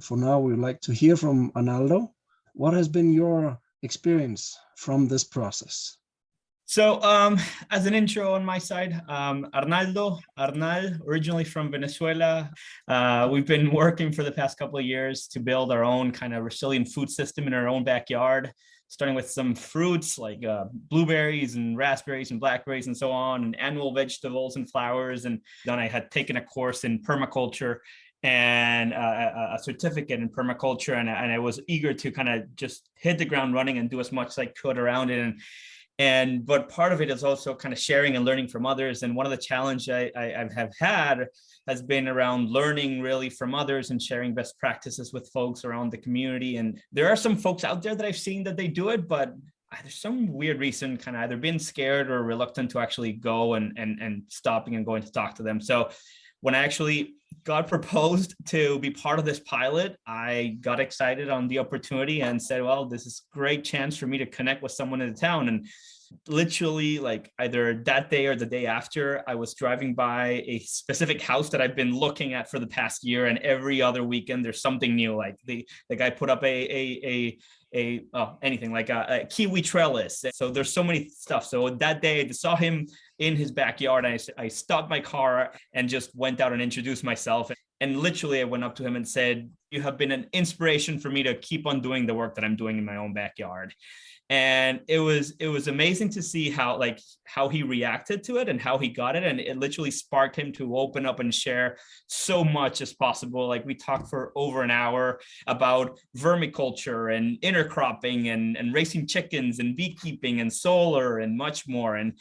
For now, we would like to hear from Arnaldo. What has been your experience from this process? So as an intro on my side, Arnaldo, originally from Venezuela. We've been working for the past couple of years to build our own kind of resilient food system in our own backyard, starting with some fruits like blueberries and raspberries and blackberries and so on, and annual vegetables and flowers. And then I had taken a course in permaculture and a certificate in permaculture. And I was eager to kind of just hit the ground running and do as much as I could around it. But part of it is also kind of sharing and learning from others. And one of the challenges I have had has been around learning really from others and sharing best practices with folks around the community. And there are some folks out there that I've seen that they do it, but there's some weird reason kind of either been scared or reluctant to actually go and stopping and going to talk to them. So when I actually got proposed to be part of this pilot, I got excited on the opportunity and said, well, this is a great chance for me to connect with someone in the town. And literally, like either that day or the day after, I was driving by a specific house that I've been looking at for the past year, and every other weekend there's something new. Like the guy put up anything like a kiwi trellis. So there's so many stuff. So that day I saw him in his backyard. I stopped my car and just went out and introduced myself. And literally I went up to him and said, you have been an inspiration for me to keep on doing the work that I'm doing in my own backyard. And it was amazing to see how he reacted to it and how he got it. And it literally sparked him to open up and share so much as possible. Like we talked for over an hour about vermiculture and intercropping and raising chickens and beekeeping and solar and much more. And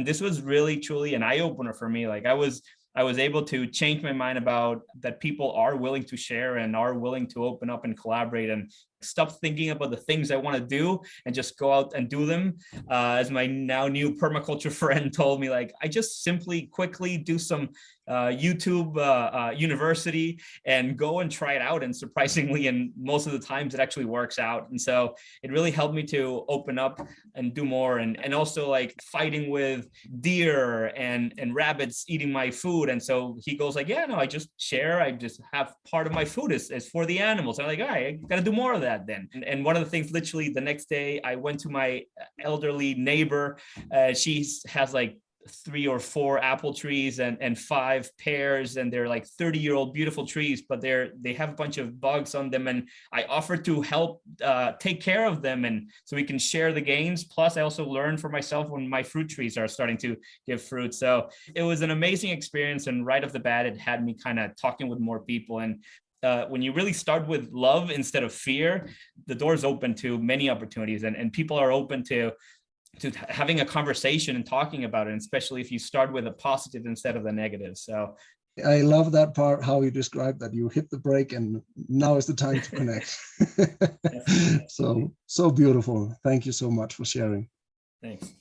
this was really, truly an eye-opener for me. Like I was able to change my mind about that people are willing to share and are willing to open up and collaborate and stop thinking about the things I want to do and just go out and do them. As my now new permaculture friend told me, like, I just simply quickly do some YouTube university and go and try it out. And surprisingly, and most of the times it actually works out. And so it really helped me to open up and do more. And also like fighting with deer and rabbits eating my food. And so he goes like, yeah, no, I just share. I just have part of my food is for the animals. I'm like, all right, I got to do more of that then. And one of the things, literally the next day, I went to my elderly neighbor. She has like 3 or 4 apple trees and 5 pears, and they're like 30-year-old beautiful trees, but they have a bunch of bugs on them, and I offered to help take care of them, and so we can share the gains. Plus I also learned for myself when my fruit trees are starting to give fruit. So it was an amazing experience, and right off the bat it had me kind of talking with more people. And when you really start with love instead of fear, the door's open to many opportunities, and people are open to having a conversation and talking about it, and especially if you start with a positive instead of the negative. So I love that part, how you described that you hit the brake and now is the time to connect. So beautiful. Thank you so much for sharing. Thanks.